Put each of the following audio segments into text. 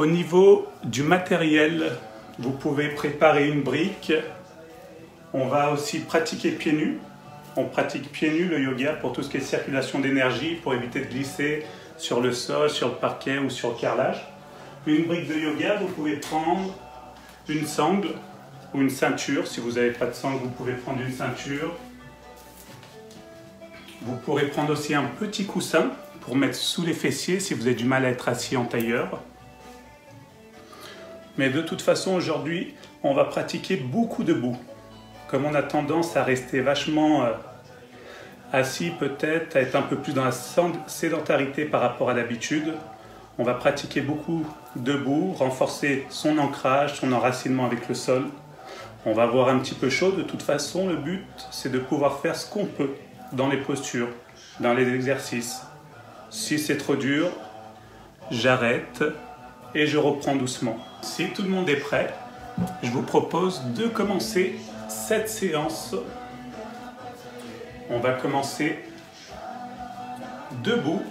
Au niveau du matériel, vous pouvez préparer une brique. On va aussi pratiquer pieds nus. On pratique pieds nus le yoga pour tout ce qui est circulation d'énergie, pour éviter de glisser sur le sol, sur le parquet ou sur le carrelage. Une brique de yoga, vous pouvez prendre une sangle ou une ceinture. Si vous n'avez pas de sangle, vous pouvez prendre une ceinture. Vous pourrez prendre aussi un petit coussin pour mettre sous les fessiers si vous avez du mal à être assis en tailleur. Mais de toute façon, aujourd'hui, on va pratiquer beaucoup debout. Comme on a tendance à rester vachement assis peut-être, à être un peu plus dans la sédentarité par rapport à l'habitude, on va pratiquer beaucoup debout, renforcer son ancrage, son enracinement avec le sol. On va avoir un petit peu chaud. De toute façon, le but, c'est de pouvoir faire ce qu'on peut dans les postures, dans les exercices. Si c'est trop dur, j'arrête et je reprends doucement. Si tout le monde est prêt, je vous propose de commencer cette séance. On va commencer debout,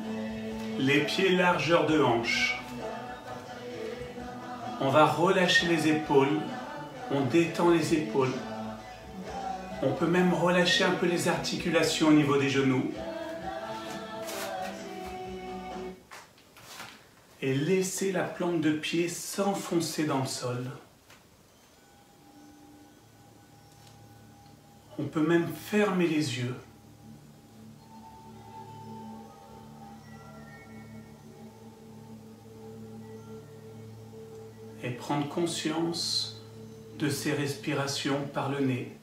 les pieds largeur de hanche. On va relâcher les épaules, on détend les épaules. On peut même relâcher un peu les articulations au niveau des genoux. Et laisser la plante de pied s'enfoncer dans le sol. On peut même fermer les yeux. Et prendre conscience de ces respirations par le nez.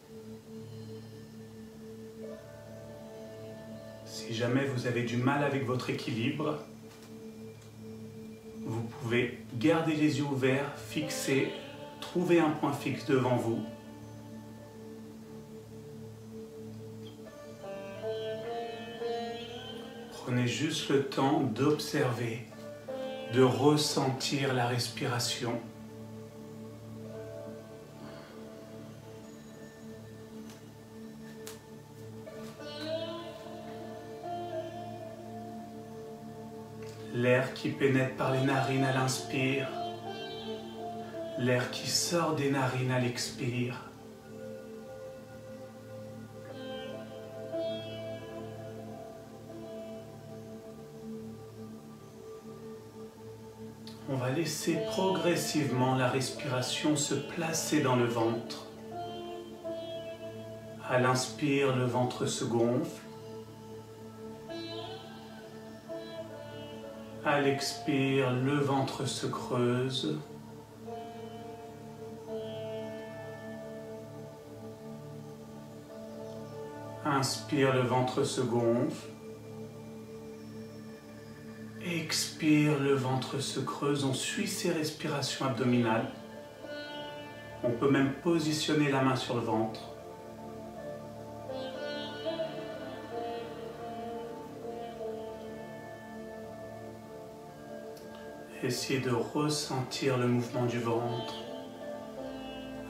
Si jamais vous avez du mal avec votre équilibre, vous pouvez garder les yeux ouverts, fixer, trouver un point fixe devant vous. Prenez juste le temps d'observer, de ressentir la respiration. L'air qui pénètre par les narines à l'inspire, l'air qui sort des narines à l'expire. On va laisser progressivement la respiration se placer dans le ventre. À l'inspire, le ventre se gonfle. À l'expire, le ventre se creuse. Inspire, le ventre se gonfle. Expire, le ventre se creuse. On suit ces respirations abdominales. On peut même positionner la main sur le ventre. Essayez de ressentir le mouvement du ventre.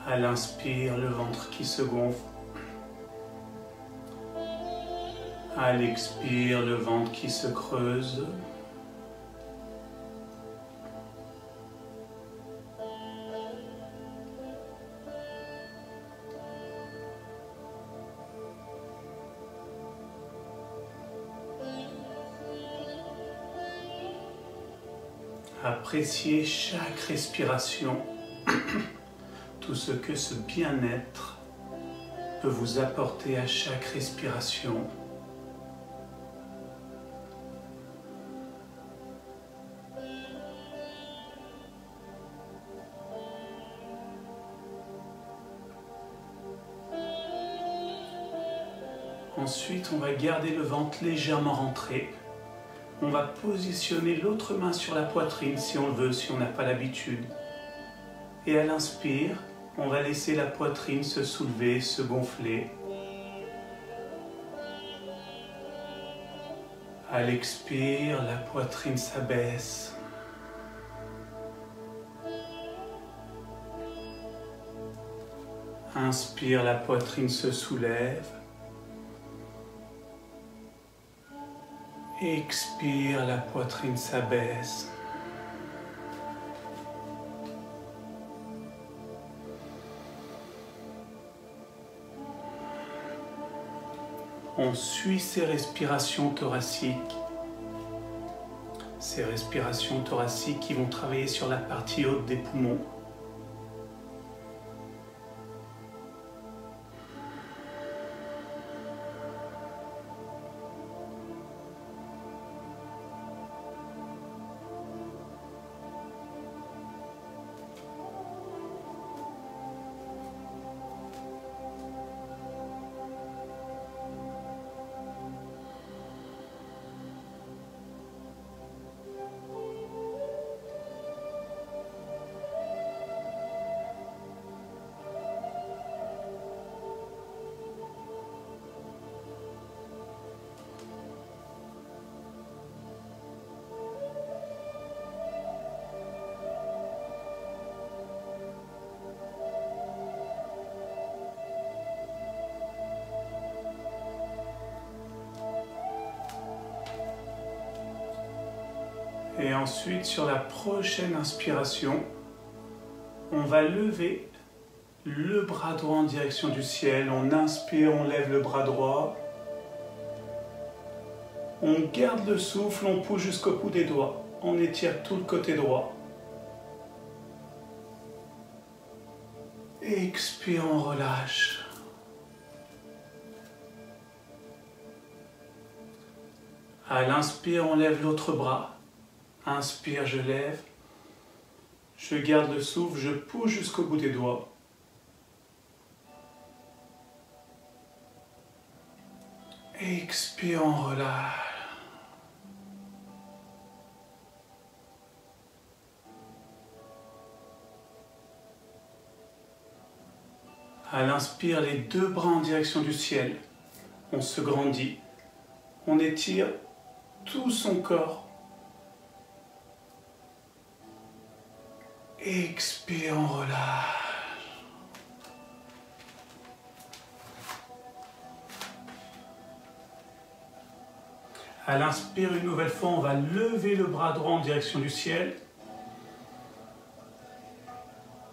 À l'inspire, le ventre qui se gonfle. À l'expire, le ventre qui se creuse. Appréciez chaque respiration, tout ce que ce bien-être peut vous apporter à chaque respiration. Ensuite, on va garder le ventre légèrement rentré. On va positionner l'autre main sur la poitrine si on le veut, si on n'a pas l'habitude. Et à l'inspire, on va laisser la poitrine se soulever, se gonfler. À l'expire, la poitrine s'abaisse. Inspire, la poitrine se soulève. Expire, la poitrine s'abaisse. On suit ces respirations thoraciques. Ces respirations thoraciques qui vont travailler sur la partie haute des poumons. Et ensuite, sur la prochaine inspiration, on va lever le bras droit en direction du ciel. On inspire, on lève le bras droit. On garde le souffle, on pousse jusqu'au bout des doigts. On étire tout le côté droit. Expire, on relâche. À l'inspire, on lève l'autre bras. Inspire, je lève. Je garde le souffle, je pousse jusqu'au bout des doigts. Expire, on relâche. À l'inspire, les deux bras en direction du ciel. On se grandit. On étire tout son corps. Expire, on relâche. À l'inspire, une nouvelle fois, on va lever le bras droit en direction du ciel.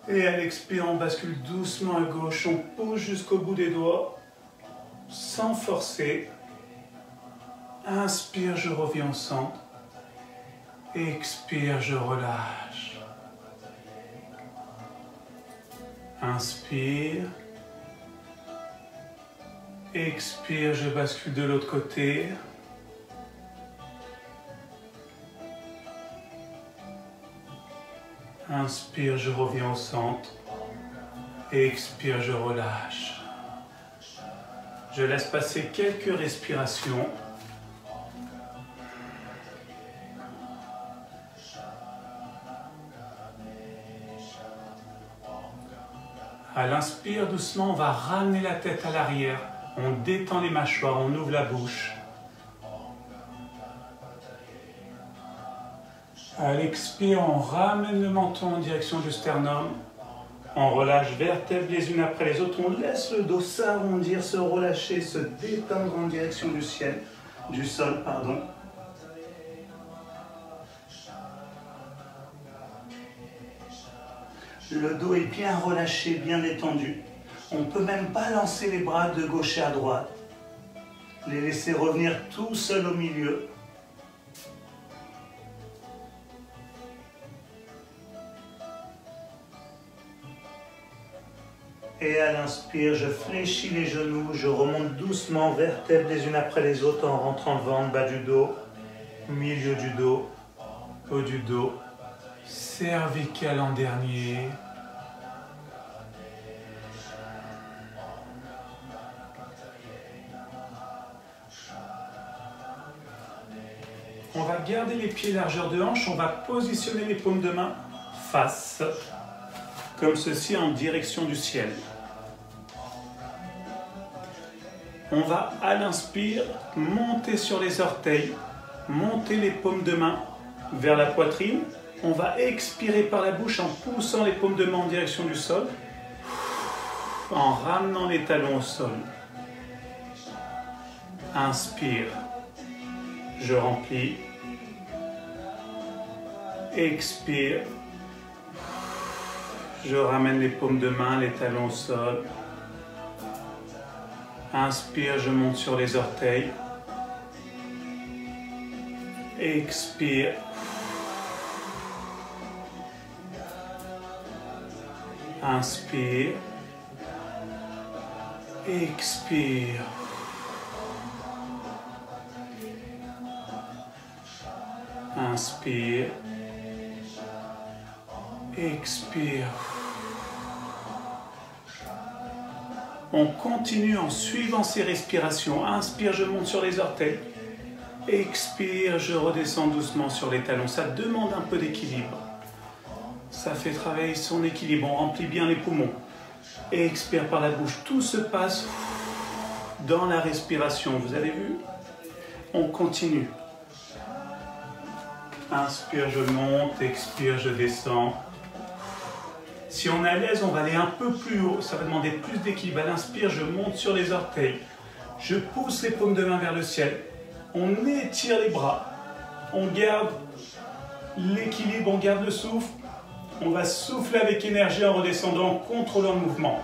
Et à l'expire, on bascule doucement à gauche. On pousse jusqu'au bout des doigts, sans forcer. Inspire, je reviens au centre. Expire, je relâche. Inspire. Expire, je bascule de l'autre côté. Inspire, je reviens au centre. Expire, je relâche. Je laisse passer quelques respirations. À l'inspire, doucement, on va ramener la tête à l'arrière. On détend les mâchoires, on ouvre la bouche. À l'expire, on ramène le menton en direction du sternum. On relâche vertèbres les unes après les autres. On laisse le dos s'arrondir, se relâcher, se détendre en direction du ciel, du sol, pardon. Le dos est bien relâché, bien détendu. On peut même balancer les bras de gauche à droite. Les laisser revenir tout seul au milieu. Et à l'inspire, je fléchis les genoux, je remonte doucement, vertèbres les unes après les autres en rentrant le ventre, bas du dos, milieu du dos, haut du dos, cervical en dernier. On va garder les pieds largeur de hanche, on va positionner les paumes de main face, comme ceci en direction du ciel. On va à l'inspire monter sur les orteils, monter les paumes de main vers la poitrine. On va expirer par la bouche en poussant les paumes de main en direction du sol, en ramenant les talons au sol. Inspire, je remplis. Expire, je ramène les paumes de main, les talons au sol. Inspire, je monte sur les orteils. Expire. Inspire. Expire. Inspire. Expire. On continue en suivant ces respirations. Inspire, je monte sur les orteils. Expire, je redescends doucement sur les talons. Ça demande un peu d'équilibre. Ça fait travailler son équilibre. On remplit bien les poumons. Expire par la bouche. Tout se passe dans la respiration. Vous avez vu? On continue. Inspire, je monte. Expire, je descends. Si on est à l'aise, on va aller un peu plus haut. Ça va demander plus d'équilibre. À l'inspire, je monte sur les orteils. Je pousse les paumes de main vers le ciel. On étire les bras. On garde l'équilibre, on garde le souffle. On va souffler avec énergie en redescendant, en contrôlant le mouvement.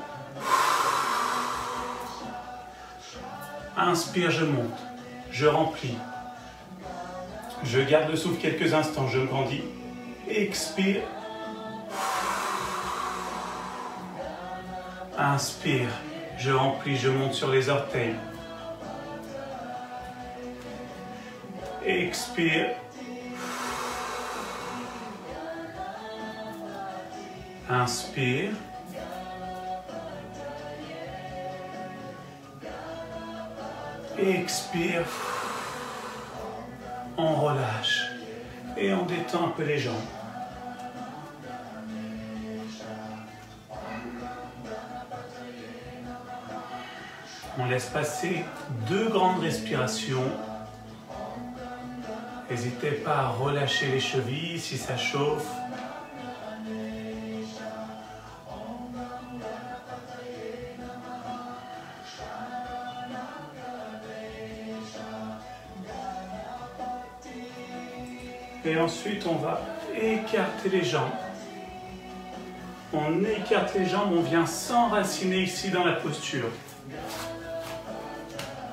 Inspire, je monte. Je remplis. Je garde le souffle quelques instants. Je grandis. Expire. Inspire, je remplis, je monte sur les orteils. Expire. Inspire. Expire. On relâche et on détend un peu les jambes. On laisse passer 2 grandes respirations. N'hésitez pas à relâcher les chevilles si ça chauffe. Et ensuite, on va écarter les jambes. On écarte les jambes, on vient s'enraciner ici dans la posture.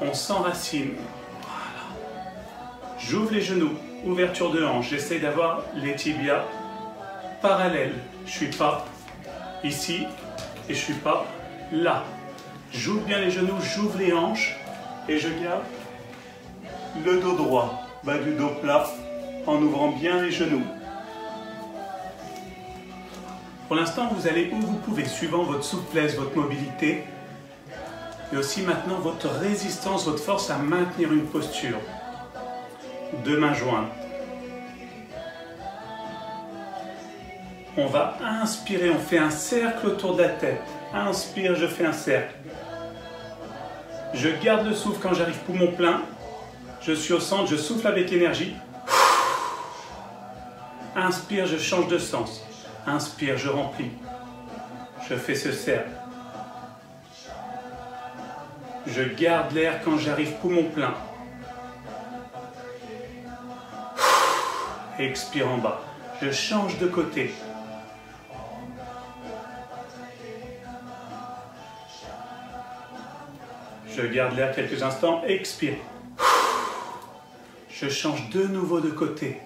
On s'enracine. Voilà. J'ouvre les genoux, ouverture de hanche. J'essaie d'avoir les tibias parallèles. Je ne suis pas ici et je ne suis pas là. J'ouvre bien les genoux, j'ouvre les hanches et je garde le dos droit, bas du dos plat, en ouvrant bien les genoux. Pour l'instant, vous allez où vous pouvez, suivant votre souplesse, votre mobilité, et aussi maintenant votre résistance, votre force à maintenir une posture. 2 mains jointes. On va inspirer, on fait un cercle autour de la tête. Inspire, je fais un cercle. Je garde le souffle quand j'arrive poumon plein. Je suis au centre, je souffle avec énergie. Inspire, je change de sens. Inspire, je remplis. Je fais ce cercle. Je garde l'air quand j'arrive poumon plein. Expire en bas. Je change de côté. Je garde l'air quelques instants. Expire. Je change de nouveau de côté.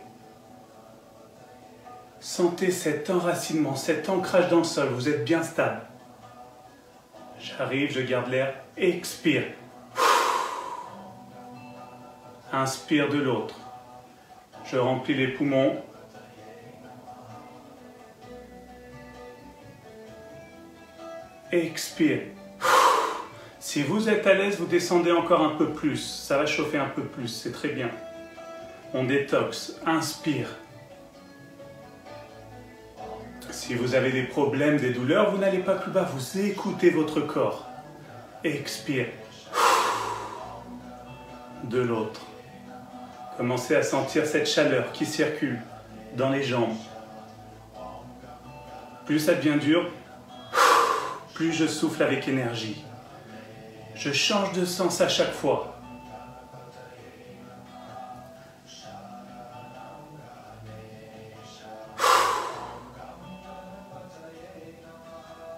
Sentez cet enracinement, cet ancrage dans le sol. Vous êtes bien stable. J'arrive, je garde l'air. Expire. Inspire de l'autre. Je remplis les poumons. Expire. Si vous êtes à l'aise, vous descendez encore un peu plus. Ça va chauffer un peu plus, c'est très bien. On détoxe. Inspire. Si vous avez des problèmes, des douleurs, vous n'allez pas plus bas. Vous écoutez votre corps. Expire. De l'autre. Commencez à sentir cette chaleur qui circule dans les jambes. Plus ça devient dur, plus je souffle avec énergie. Je change de sens à chaque fois.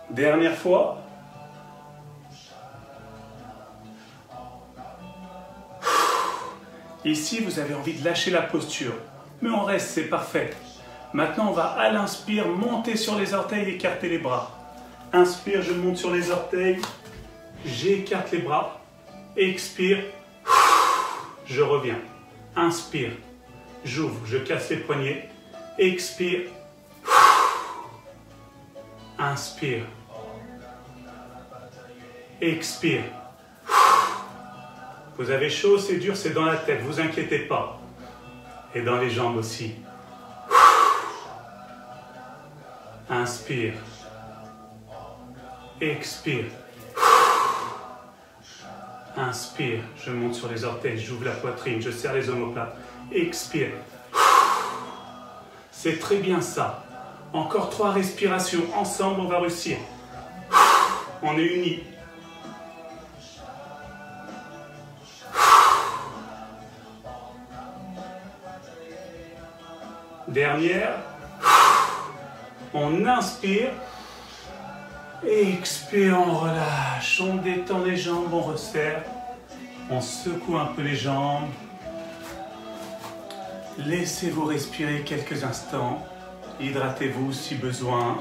Dernière fois. Ici, vous avez envie de lâcher la posture. Mais on reste, c'est parfait. Maintenant, on va à l'inspire, monter sur les orteils, écarter les bras. Inspire, je monte sur les orteils, j'écarte les bras. Expire, je reviens. Inspire, j'ouvre, je casse les poignets. Expire, inspire, expire. Vous avez chaud, c'est dur, c'est dans la tête, vous inquiétez pas. Et dans les jambes aussi. Inspire. Expire. Inspire. Je monte sur les orteils, j'ouvre la poitrine, je serre les omoplates. Expire. C'est très bien ça. Encore 3 respirations. Ensemble, on va réussir. On est unis. Dernière. On inspire. Expire, on relâche. On détend les jambes, on resserre. On secoue un peu les jambes. Laissez-vous respirer quelques instants. Hydratez-vous si besoin.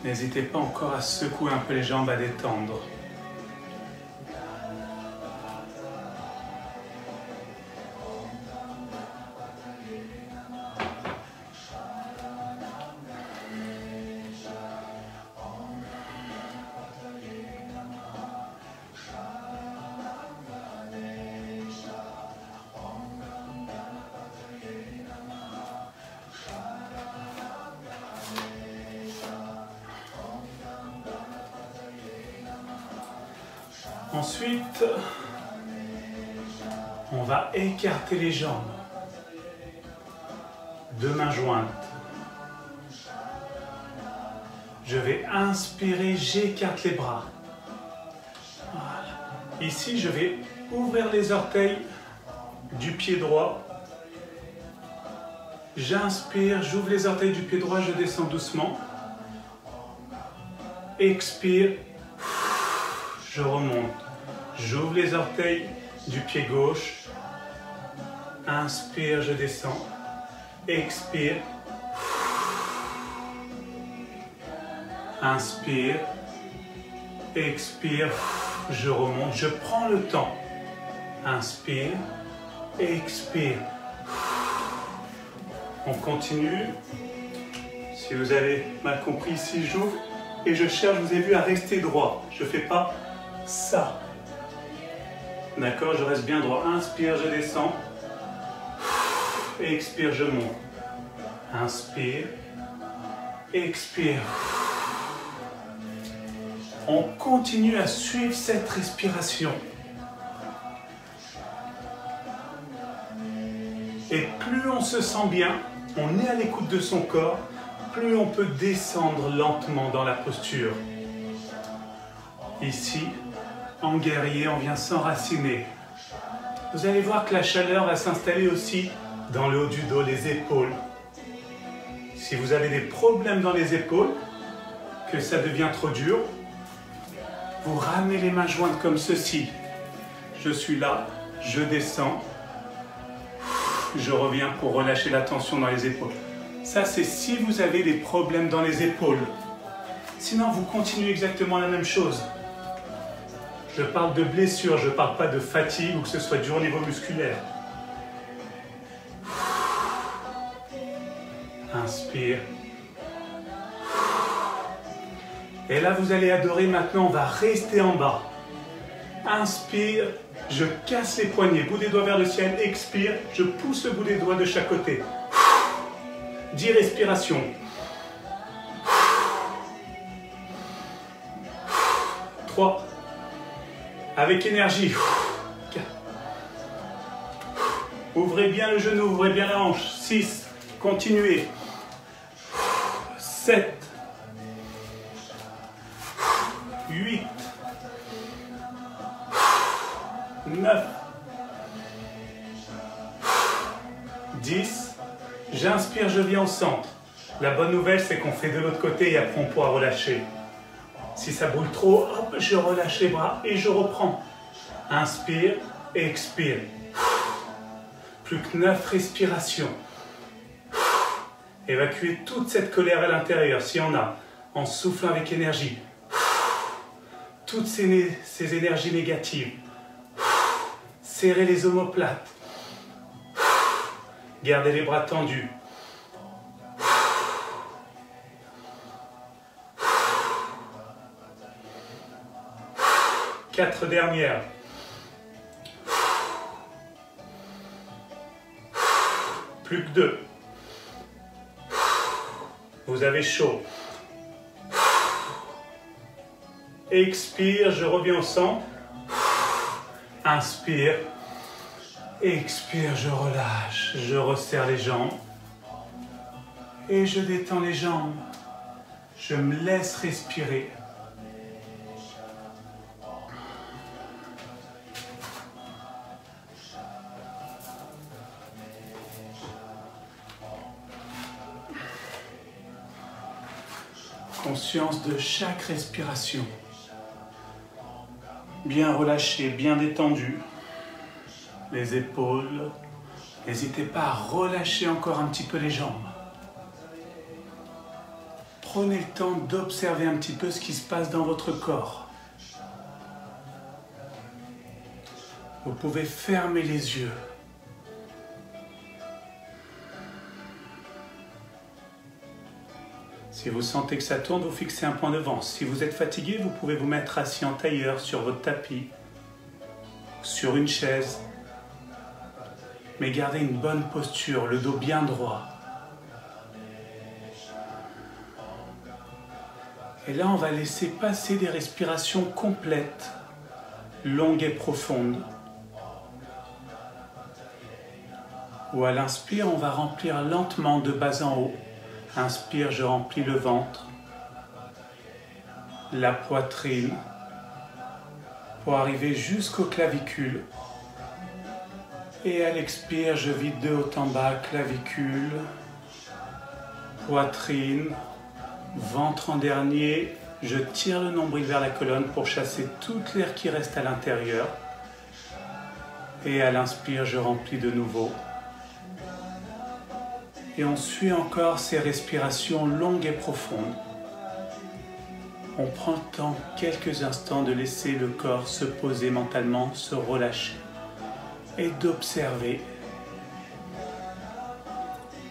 N'hésitez pas encore à secouer un peu les jambes, à détendre. Ensuite, on va écarter les jambes. 2 mains jointes. Je vais inspirer, j'écarte les bras. Voilà. Ici, je vais ouvrir les orteils du pied droit. J'inspire, j'ouvre les orteils du pied droit, je descends doucement. Expire, je remonte. J'ouvre les orteils du pied gauche. Inspire, je descends. Expire. Inspire. Expire. Je remonte. Je prends le temps. Inspire. Expire. On continue. Si vous avez mal compris, ici j'ouvre et je cherche, vous avez vu, à rester droit. Je ne fais pas ça. D'accord, je reste bien droit. Inspire, je descends. Expire, je monte. Inspire. Expire. On continue à suivre cette respiration. Et plus on se sent bien, on est à l'écoute de son corps, plus on peut descendre lentement dans la posture. Ici, en guerrier, on vient s'enraciner. Vous allez voir que la chaleur va s'installer aussi dans le haut du dos, les épaules. Si vous avez des problèmes dans les épaules, que ça devient trop dur, vous ramenez les mains jointes comme ceci. Je suis là, je descends, je reviens pour relâcher la tension dans les épaules. Ça, c'est si vous avez des problèmes dans les épaules. Sinon, vous continuez exactement la même chose. Je parle de blessure, je ne parle pas de fatigue ou que ce soit dur au niveau musculaire. Inspire. Et là, vous allez adorer. Maintenant, on va rester en bas. Inspire, je casse les poignets, bout des doigts vers le ciel. Expire, je pousse le bout des doigts de chaque côté. 10 respirations. 3. Avec énergie. 4. Ouvrez bien le genou, ouvrez bien la hanche. 6. Continuez. 7. 8. 9. 10. J'inspire, je viens au centre. La bonne nouvelle, c'est qu'on fait de l'autre côté et après on pourra relâcher. Si ça brûle trop, hop, je relâche les bras et je reprends. Inspire, expire. Plus que 9 respirations. Évacuez toute cette colère à l'intérieur, s'il y en a, en soufflant avec énergie. Toutes ces énergies négatives. Serrez les omoplates. Gardez les bras tendus. 4 dernières. Plus que 2. Vous avez chaud. Expire, je reviens au centre. Inspire. Expire, je relâche. Je resserre les jambes. Et je détends les jambes. Je me laisse respirer. Conscience de chaque respiration. Bien relâché, bien détendu. Les épaules. N'hésitez pas à relâcher encore un petit peu les jambes. Prenez le temps d'observer un petit peu ce qui se passe dans votre corps. Vous pouvez fermer les yeux. Si vous sentez que ça tourne, vous fixez un point devant. Si vous êtes fatigué, vous pouvez vous mettre assis en tailleur sur votre tapis, sur une chaise. Mais gardez une bonne posture, le dos bien droit. Et là, on va laisser passer des respirations complètes, longues et profondes. Ou à l'inspire, on va remplir lentement de bas en haut. Inspire, je remplis le ventre, la poitrine, pour arriver jusqu'aux clavicules. Et à l'expire, je vide de haut en bas, clavicule, poitrine, ventre en dernier. Je tire le nombril vers la colonne pour chasser toute l'air qui reste à l'intérieur. Et à l'inspire, je remplis de nouveau. Et on suit encore ces respirations longues et profondes. On prend le temps, quelques instants, de laisser le corps se poser mentalement, se relâcher et d'observer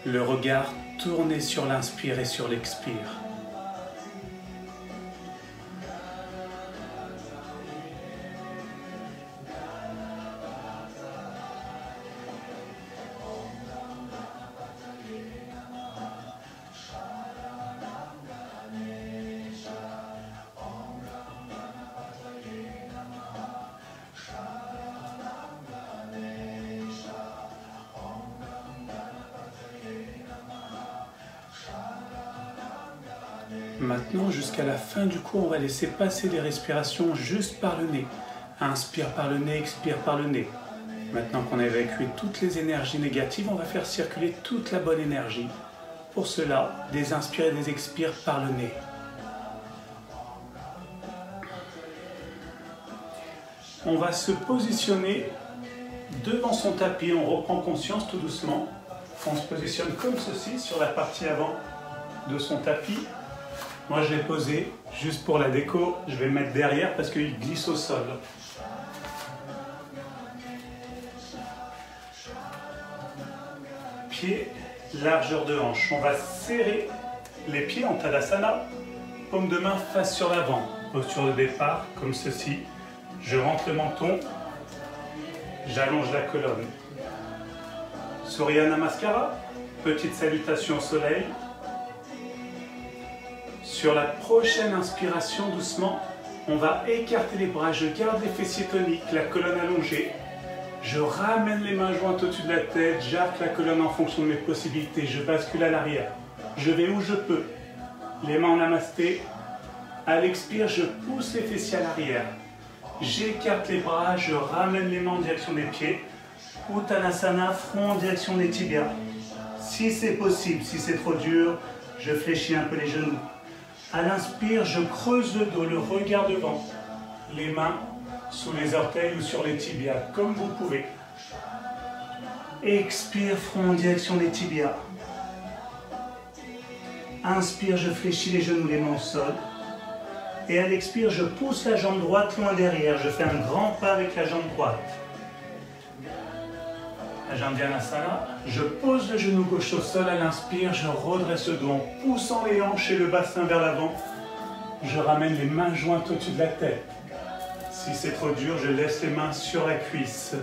le regard tourné sur l'inspire et sur l'expire. Maintenant, jusqu'à la fin du cours, on va laisser passer les respirations juste par le nez. Inspire par le nez, expire par le nez. Maintenant qu'on a évacué toutes les énergies négatives, on va faire circuler toute la bonne énergie. Pour cela, des inspires et des expires par le nez. On va se positionner devant son tapis, on reprend conscience tout doucement. On se positionne comme ceci sur la partie avant de son tapis. Moi je l'ai posé juste pour la déco, je vais le mettre derrière parce qu'il glisse au sol. Pieds, largeur de hanche. On va serrer les pieds en Tadasana, paume de main face sur l'avant. Posture de départ comme ceci. Je rentre le menton, j'allonge la colonne. Surya Namaskara, petite salutation au soleil. Sur la prochaine inspiration, doucement, on va écarter les bras. Je garde les fessiers toniques, la colonne allongée. Je ramène les mains jointes au-dessus de la tête, j'arque la colonne en fonction de mes possibilités. Je bascule à l'arrière. Je vais où je peux. Les mains en namasté. À l'expire, je pousse les fessiers à l'arrière. J'écarte les bras, je ramène les mains en direction des pieds. Uttanasana, front en direction des tibias. Si c'est possible, si c'est trop dur, je fléchis un peu les genoux. À l'inspire, je creuse le dos, le regard devant. Les mains sous les orteils ou sur les tibias, comme vous pouvez. Expire, front en direction des tibias. Inspire, je fléchis les genoux, les mains au sol. Et à l'expire, je pousse la jambe droite loin derrière. Je fais un grand pas avec la jambe droite. Ajandhanasana. Je pose le genou gauche au sol. À l'inspire, je redresse le dos en poussant les hanches et le bassin vers l'avant. Je ramène les mains jointes au-dessus de la tête. Si c'est trop dur, je laisse les mains sur la cuisse.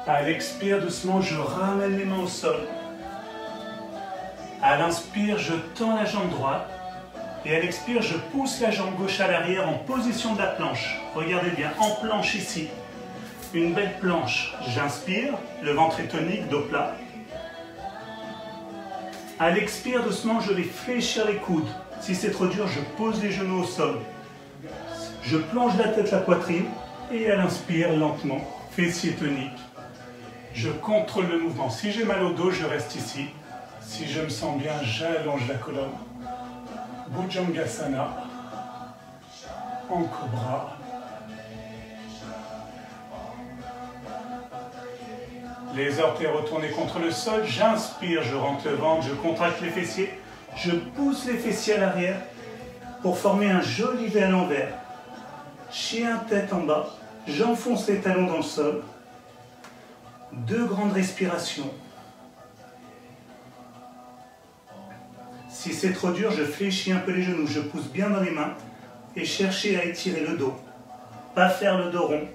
À l'expire, doucement, je ramène les mains au sol. À l'inspire, je tends la jambe droite. Et à l'expire, je pousse la jambe gauche à l'arrière en position de la planche. Regardez bien, en planche ici. Une belle planche. J'inspire, le ventre est tonique, dos plat. À l'expire, doucement, je vais fléchir les coudes. Si c'est trop dur, je pose les genoux au sol. Je plonge la tête, la poitrine. Et à l'inspire, lentement, fessier tonique. Je contrôle le mouvement. Si j'ai mal au dos, je reste ici. Si je me sens bien, j'allonge la colonne. Bhujangasana. En cobra. Les orteils retournés contre le sol. J'inspire, je rentre le ventre, je contracte les fessiers. Je pousse les fessiers à l'arrière pour former un joli V à l'envers. Chien tête en bas. J'enfonce les talons dans le sol. 2 grandes respirations. Si c'est trop dur, je fléchis un peu les genoux, je pousse bien dans les mains et cherchez à étirer le dos. Pas faire le dos rond.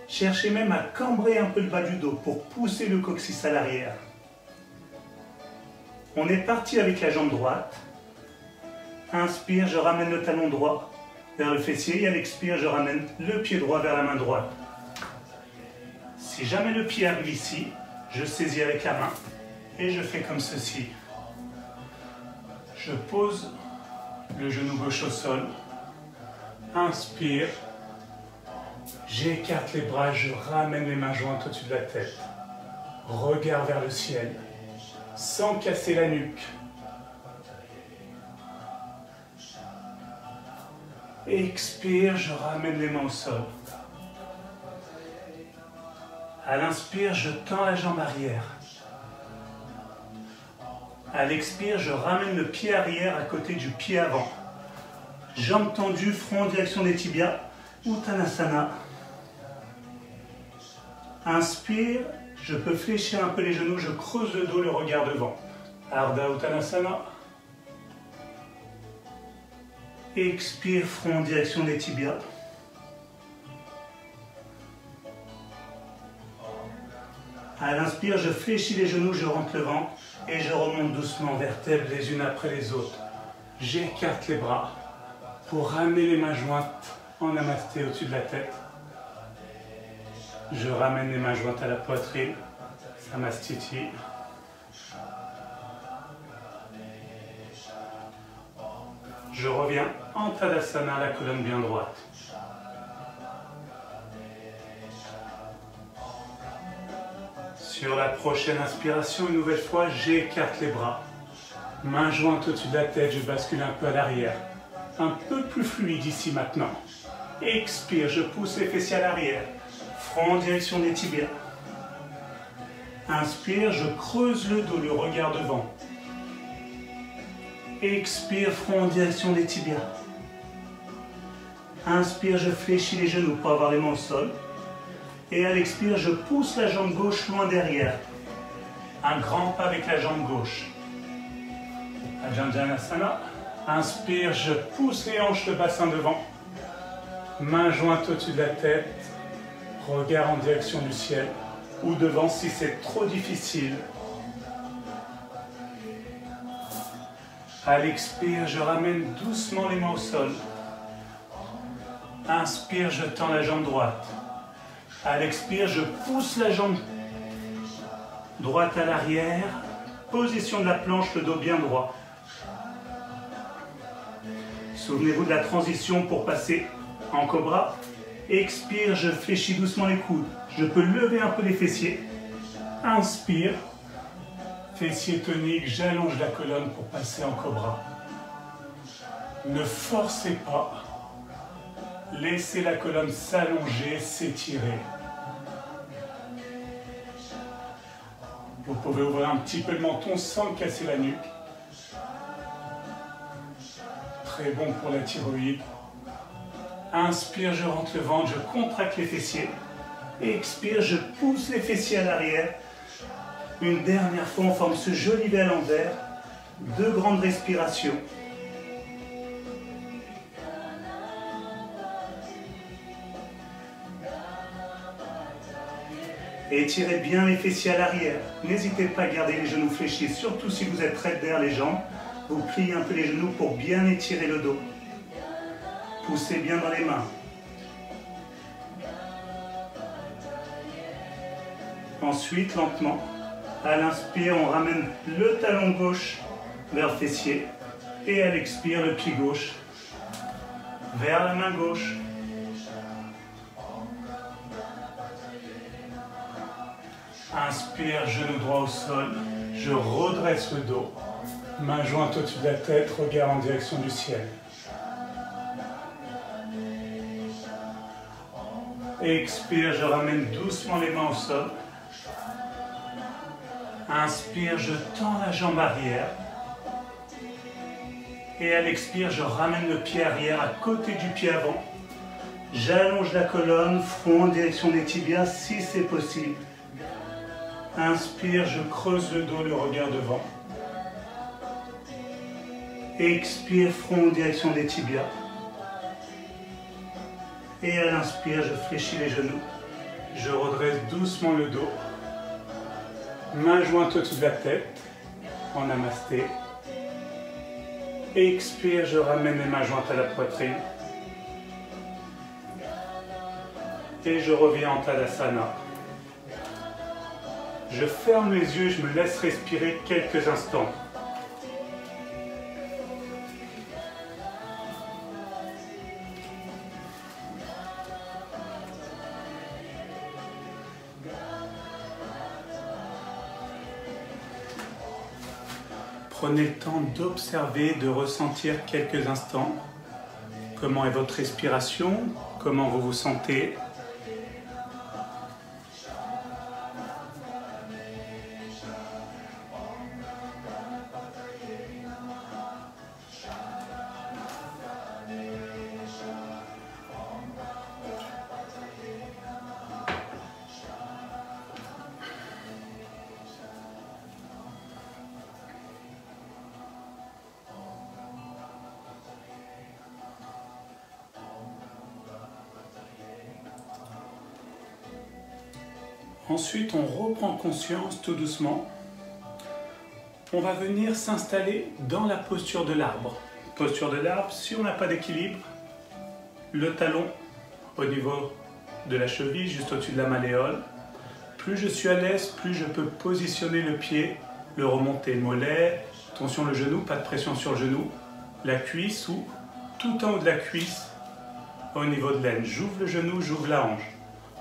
Cherchez même à cambrer un peu le bas du dos pour pousser le coccyx à l'arrière. On est parti avec la jambe droite. Inspire, je ramène le talon droit vers le fessier et à l'expire, je ramène le pied droit vers la main droite. Si jamais le pied arrive ici, je saisis avec la main et je fais comme ceci. Je pose le genou gauche au sol. Inspire. J'écarte les bras, je ramène les mains jointes au-dessus de la tête. Regard vers le ciel, sans casser la nuque. Expire, je ramène les mains au sol. À l'inspire, je tends la jambe arrière. À l'expire, je ramène le pied arrière à côté du pied avant. Jambes tendues, front en direction des tibias. Uttanasana. Inspire, je peux fléchir un peu les genoux, je creuse le dos, le regard devant. Ardha Uttanasana. Expire, front en direction des tibias. À l'inspire, je fléchis les genoux, je rentre le ventre et je remonte doucement vertèbres les unes après les autres. J'écarte les bras pour ramener les mains jointes en namasté au-dessus de la tête. Je ramène les mains jointes à la poitrine, samastiti. Je reviens en Tadasana, la colonne bien droite. Sur la prochaine inspiration, une nouvelle fois, j'écarte les bras. Mains jointes au-dessus de la tête, je bascule un peu à l'arrière. Un peu plus fluide ici maintenant. Expire, je pousse les fessiers à l'arrière. Front en direction des tibias. Inspire, je creuse le dos, le regard devant. Expire, front en direction des tibias. Inspire, je fléchis les genoux pour avoir les mains au sol. Et à l'expire, je pousse la jambe gauche loin derrière. Un grand pas avec la jambe gauche. Ajandhanasana. Inspire, je pousse les hanches, le bassin devant. Mains jointes au-dessus de la tête. Regard en direction du ciel. Ou devant si c'est trop difficile. À l'expire, je ramène doucement les mains au sol. Inspire, je tends la jambe droite. À l'expire, je pousse la jambe droite à l'arrière. Position de la planche, le dos bien droit. Souvenez-vous de la transition pour passer en cobra. Expire, je fléchis doucement les coudes. Je peux lever un peu les fessiers. Inspire. Fessier tonique, j'allonge la colonne pour passer en cobra. Ne forcez pas. Laissez la colonne s'allonger, s'étirer. Vous pouvez ouvrir un petit peu le menton sans casser la nuque. Très bon pour la thyroïde. Inspire, je rentre le ventre, je contracte les fessiers. Expire, je pousse les fessiers à l'arrière. Une dernière fois, on forme ce joli V à l'envers. 2 grandes respirations. Étirez bien les fessiers à l'arrière. N'hésitez pas à garder les genoux fléchis, surtout si vous êtes raide derrière les jambes. Vous pliez un peu les genoux pour bien étirer le dos. Poussez bien dans les mains. Ensuite, lentement, à l'inspire, on ramène le talon gauche vers le fessier. Et à l'expire, le pied gauche vers la main gauche. Inspire, genou droit au sol. Je redresse le dos. Main jointe au-dessus de la tête, regard en direction du ciel. Expire, je ramène doucement les mains au sol. Inspire, je tends la jambe arrière. Et à l'expire, je ramène le pied arrière à côté du pied avant. J'allonge la colonne, front en direction des tibias si c'est possible. Inspire, je creuse le dos, le regard devant. Expire, front en direction des tibias. Et à l'inspire, je fléchis les genoux. Je redresse doucement le dos. Main jointe au-dessus de la tête, en namasté. Expire, je ramène les mains jointes à la poitrine. Et je reviens en Tadasana. Je ferme les yeux, je me laisse respirer quelques instants. Prenez le temps d'observer, de ressentir quelques instants. Comment est votre respiration? Comment vous vous sentez? Ensuite, on reprend conscience tout doucement. On va venir s'installer dans la posture de l'arbre. Posture de l'arbre, si on n'a pas d'équilibre, le talon au niveau de la cheville, juste au-dessus de la malléole. Plus je suis à l'aise, plus je peux positionner le pied, le remonter, le mollet, attention le genou, pas de pression sur le genou, la cuisse ou tout en haut de la cuisse au niveau de l'aine. J'ouvre le genou, j'ouvre la hanche.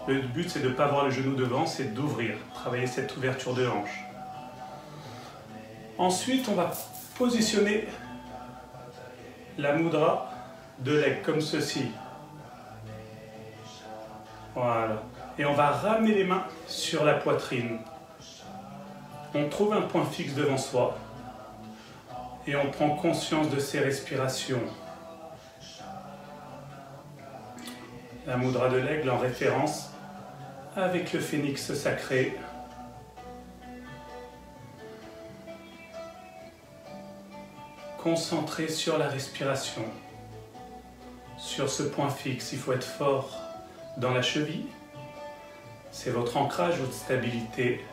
Le but, c'est de ne pas avoir le genou devant, c'est d'ouvrir, travailler cette ouverture de hanche. Ensuite, on va positionner la mudra de l'aigle, comme ceci. Voilà. Et on va ramener les mains sur la poitrine. On trouve un point fixe devant soi. Et on prend conscience de ses respirations. La mudra de l'aigle en référence avec le phénix sacré. Concentré sur la respiration, sur ce point fixe. Il faut être fort dans la cheville. C'est votre ancrage, votre stabilité.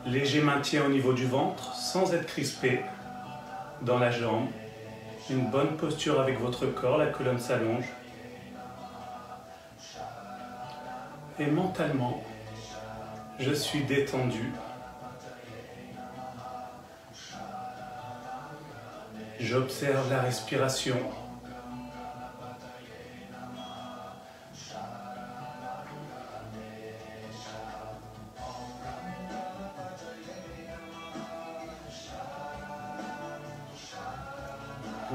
Léger maintien au niveau du ventre, sans être crispé dans la jambe. Une bonne posture avec votre corps, la colonne s'allonge. Et mentalement, je suis détendu. J'observe la respiration.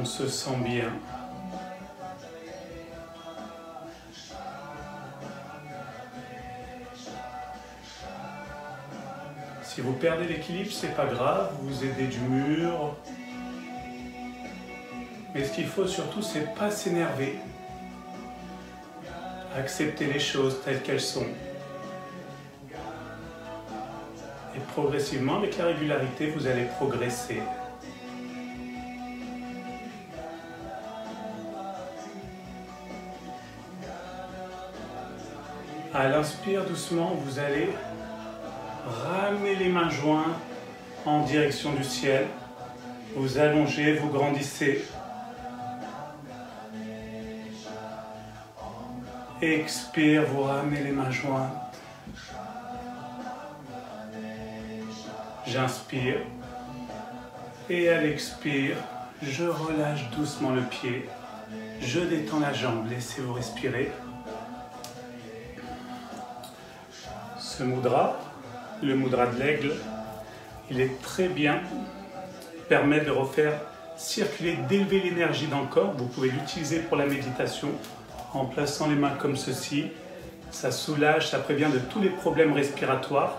On se sent bien. Si vous perdez l'équilibre, c'est pas grave, vous vous aidez du mur. Mais ce qu'il faut surtout, c'est pas s'énerver. Accepter les choses telles qu'elles sont. Et progressivement, avec la régularité, vous allez progresser. À l'inspire, doucement, vous allez ramener les mains jointes en direction du ciel. Vous allongez, vous grandissez. Expire, vous ramenez les mains jointes. J'inspire. Et à l'expire, je relâche doucement le pied. Je détends la jambe. Laissez-vous respirer. Ce mudra, le mudra de l'aigle, il est très bien. Il permet de refaire circuler, d'élever l'énergie dans le corps. Vous pouvez l'utiliser pour la méditation en plaçant les mains comme ceci. Ça soulage, ça prévient de tous les problèmes respiratoires.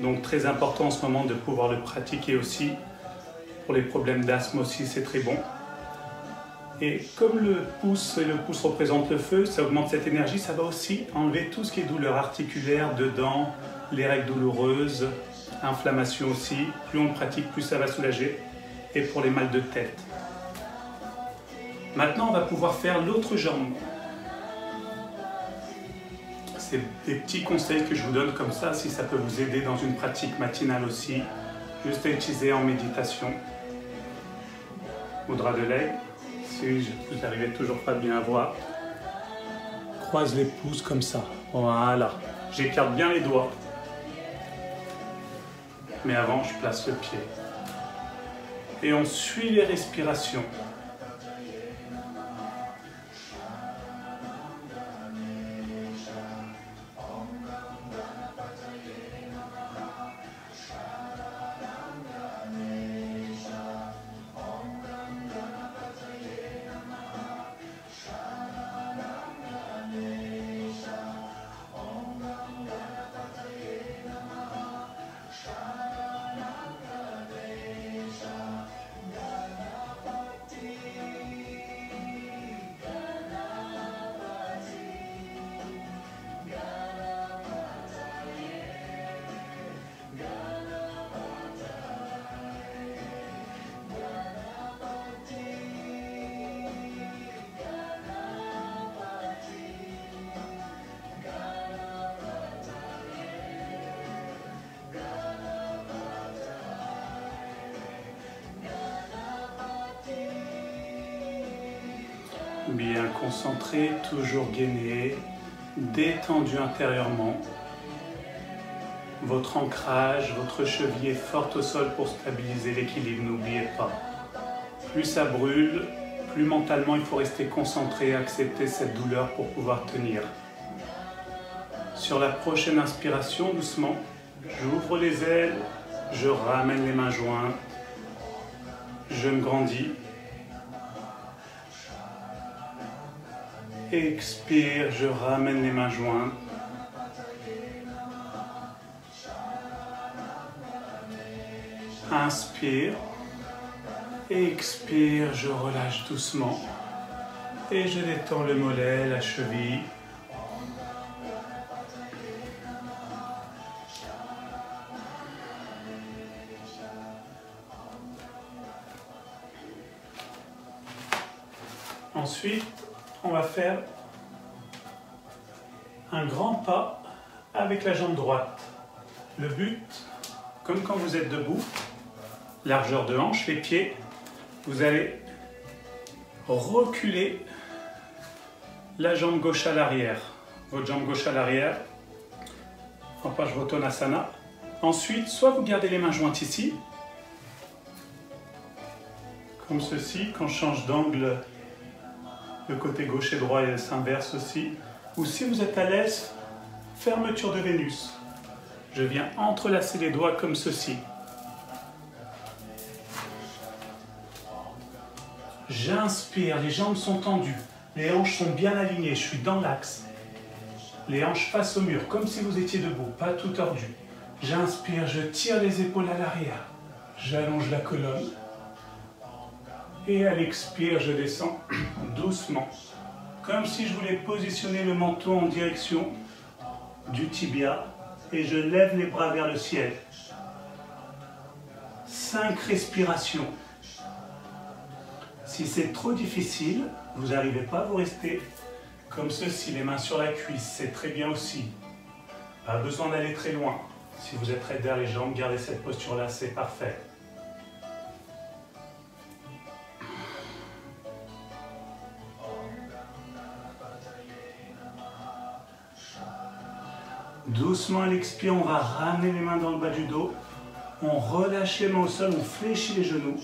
Donc très important en ce moment de pouvoir le pratiquer aussi. Pour les problèmes d'asthme aussi, c'est très bon. Et comme le pouce représente le feu, ça augmente cette énergie, ça va aussi enlever tout ce qui est douleur articulaire, dedans, les règles douloureuses, inflammation aussi. Plus on le pratique, plus ça va soulager. Et pour les mal de tête. Maintenant, on va pouvoir faire l'autre jambe. C'est des petits conseils que je vous donne comme ça, si ça peut vous aider dans une pratique matinale aussi. Juste à utiliser en méditation. Mudra de l'aigle. Si vous n'arrivez toujours pas bien à voir. Croise les pouces comme ça. Voilà. J'écarte bien les doigts. Mais avant, je place le pied. Et on suit les respirations. Bien concentré, toujours gainé, détendu intérieurement. Votre ancrage, votre cheville est forte au sol pour stabiliser l'équilibre, n'oubliez pas. Plus ça brûle, plus mentalement il faut rester concentré, accepter cette douleur pour pouvoir tenir. Sur la prochaine inspiration, doucement, j'ouvre les ailes, je ramène les mains jointes, je me grandis. Expire, je ramène les mains jointes. Inspire. Expire, je relâche doucement. Et je détends le mollet, la cheville. Ensuite, on va faire un grand pas avec la jambe droite. Le but, comme quand vous êtes debout, largeur de hanche, les pieds, vous allez reculer la jambe gauche à l'arrière. Votre jambe gauche à l'arrière, en Parsvottanasana. Ensuite, soit vous gardez les mains jointes ici, comme ceci, quand je change d'angle, le côté gauche et droit s'inverse aussi. Ou si vous êtes à l'aise, fermeture de Vénus. Je viens entrelacer les doigts comme ceci. J'inspire, les jambes sont tendues, les hanches sont bien alignées, je suis dans l'axe. Les hanches face au mur, comme si vous étiez debout, pas tout tordu. J'inspire, je tire les épaules à l'arrière. J'allonge la colonne. Et à l'expire, je descends doucement. Comme si je voulais positionner le menton en direction du tibia. Et je lève les bras vers le ciel. 5 respirations. Si c'est trop difficile, vous n'arrivez pas, vous restez comme ceci, les mains sur la cuisse, c'est très bien aussi. Pas besoin d'aller très loin. Si vous êtes raide derrière les jambes, gardez cette posture-là, c'est parfait. Doucement à l'expire, on va ramener les mains dans le bas du dos. On relâche les mains au sol, on fléchit les genoux.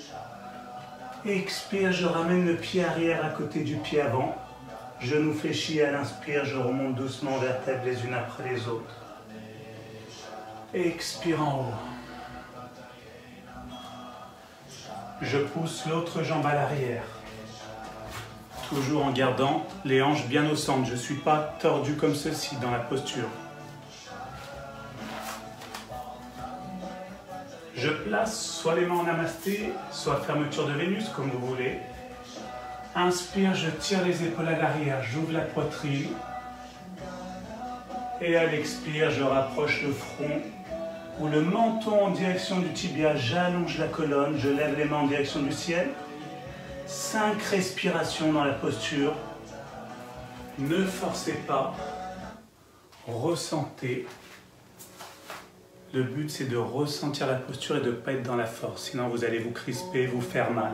Expire, je ramène le pied arrière à côté du pied avant. Genou fléchi à l'inspire, je remonte doucement vertèbres les unes après les autres. Expire en haut. Je pousse l'autre jambe à l'arrière. Toujours en gardant les hanches bien au centre. Je ne suis pas tordu comme ceci dans la posture. Je place soit les mains en namasté, soit fermeture de Vénus, comme vous voulez. Inspire, je tire les épaules à l'arrière, j'ouvre la poitrine. Et à l'expire, je rapproche le front ou le menton en direction du tibia, j'allonge la colonne, je lève les mains en direction du ciel. 5 respirations dans la posture. Ne forcez pas, ressentez. Le but, c'est de ressentir la posture et de ne pas être dans la force. Sinon, vous allez vous crisper, vous faire mal.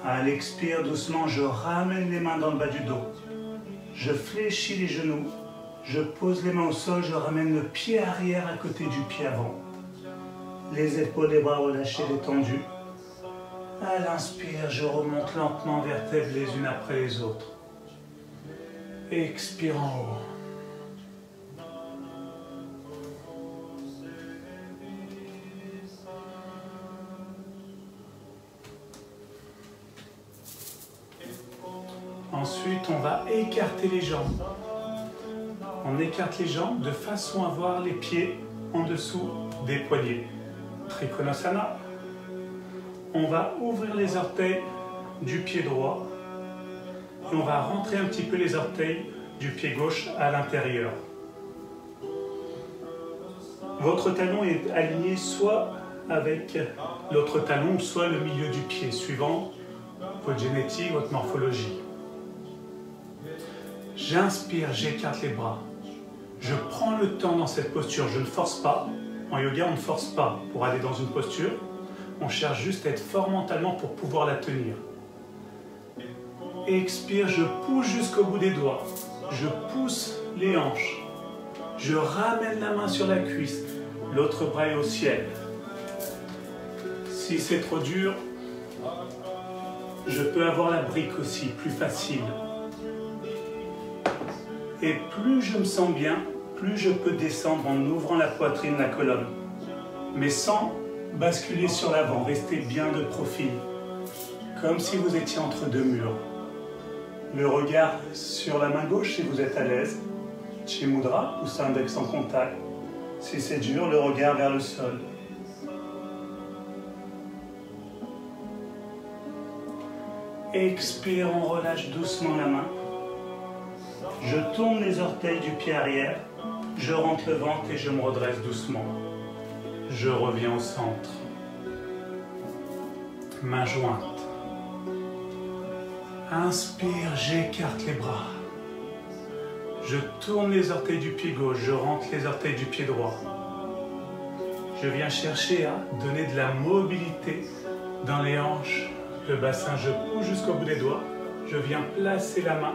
À l'expire, doucement, je ramène les mains dans le bas du dos. Je fléchis les genoux. Je pose les mains au sol, je ramène le pied arrière à côté du pied avant. Les épaules, les bras relâchés, détendus. À l'inspire, je remonte lentement vertèbres les unes après les autres. Expire en haut. Ensuite, on va écarter les jambes. On écarte les jambes de façon à avoir les pieds en dessous des poignets. Trikonasana. On va ouvrir les orteils du pied droit et on va rentrer un petit peu les orteils du pied gauche à l'intérieur. Votre talon est aligné soit avec l'autre talon, soit le milieu du pied, suivant votre génétique, votre morphologie. J'inspire, j'écarte les bras. Je prends le temps dans cette posture, je ne force pas. En yoga, on ne force pas pour aller dans une posture. On cherche juste à être fort mentalement pour pouvoir la tenir. Expire, je pousse jusqu'au bout des doigts. Je pousse les hanches. Je ramène la main sur la cuisse. L'autre bras est au ciel. Si c'est trop dur, je peux avoir la brique aussi, plus facile. Et plus je me sens bien, plus je peux descendre en ouvrant la poitrine, la colonne. Mais sans basculer sur l'avant, restez bien de profil, comme si vous étiez entre deux murs. Le regard sur la main gauche si vous êtes à l'aise. Chimudra, pouce index en contact. Si c'est dur, le regard vers le sol. Expire, on relâche doucement la main. Je tourne les orteils du pied arrière. Je rentre le ventre et je me redresse doucement. Je reviens au centre. Main jointe. Inspire, j'écarte les bras. Je tourne les orteils du pied gauche, je rentre les orteils du pied droit. Je viens chercher à donner de la mobilité dans les hanches, le bassin. Je pousse jusqu'au bout des doigts. Je viens placer la main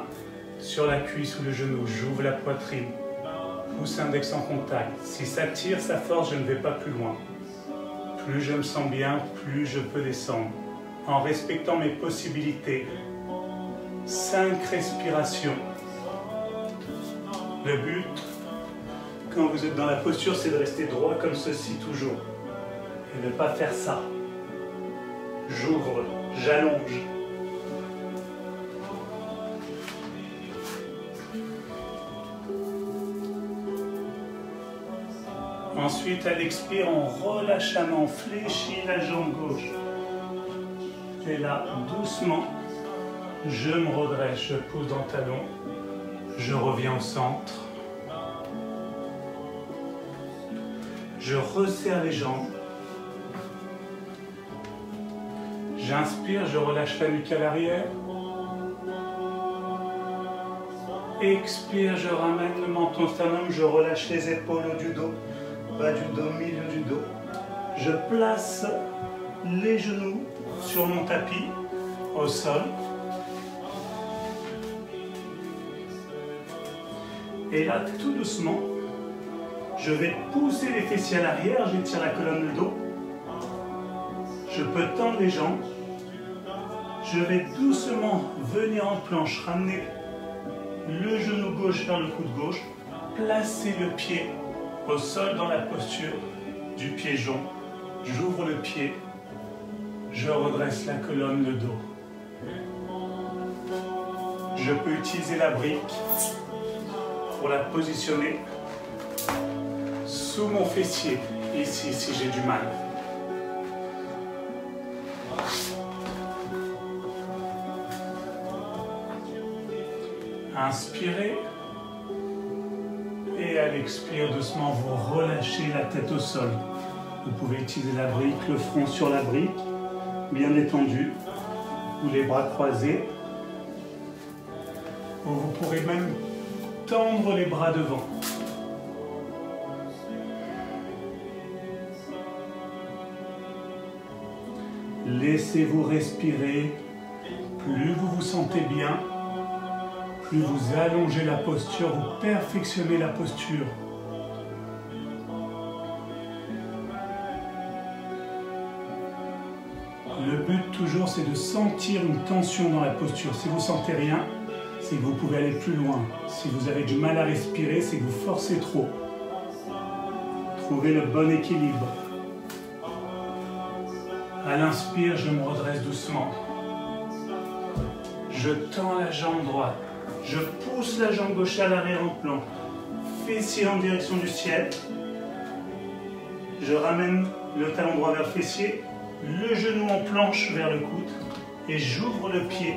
sur la cuisse ou le genou. J'ouvre la poitrine. Pouce index en contact. Si ça tire, ça force, je ne vais pas plus loin. Plus je me sens bien, plus je peux descendre. En respectant mes possibilités. 5 respirations. Le but, quand vous êtes dans la posture, c'est de rester droit comme ceci toujours. Et ne pas faire ça. J'ouvre, j'allonge. Ensuite, à l'expire, on relâche la main, on fléchit la jambe gauche. Et là, doucement, je me redresse, je pousse dans le talon, je reviens au centre. Je resserre les jambes. J'inspire, je relâche la nuque à l'arrière. Expire, je ramène le menton sternum, je relâche les épaules haut du dos, bas du dos, milieu du dos. Je place les genoux sur mon tapis, au sol. Et là, tout doucement, je vais pousser les fessiers à l'arrière, j'étire la colonne de dos. Je peux tendre les jambes. Je vais doucement venir en planche, ramener le genou gauche vers le coude gauche, placer le pied au sol dans la posture du pied jonc. J'ouvre le pied, je redresse la colonne, le dos. Je peux utiliser la brique pour la positionner sous mon fessier, ici, si j'ai du mal. Inspirez et à l'expire, doucement, vous relâchez la tête au sol. Vous pouvez utiliser la brique, le front sur la brique, bien détendu, ou les bras croisés. Ou vous pourrez même tendre les bras devant. Laissez-vous respirer. Plus vous vous sentez bien, plus vous allongez la posture, vous perfectionnez la posture. Le but toujours, c'est de sentir une tension dans la posture. Si vous ne sentez rien, c'est que vous pouvez aller plus loin. Si vous avez du mal à respirer, c'est que vous forcez trop. Trouvez le bon équilibre. À l'inspire, je me redresse doucement. Je tends la jambe droite. Je pousse la jambe gauche à l'arrière en plan. Fessier en direction du ciel. Je ramène le talon droit vers le fessier. Le genou en planche vers le coude. Et j'ouvre le pied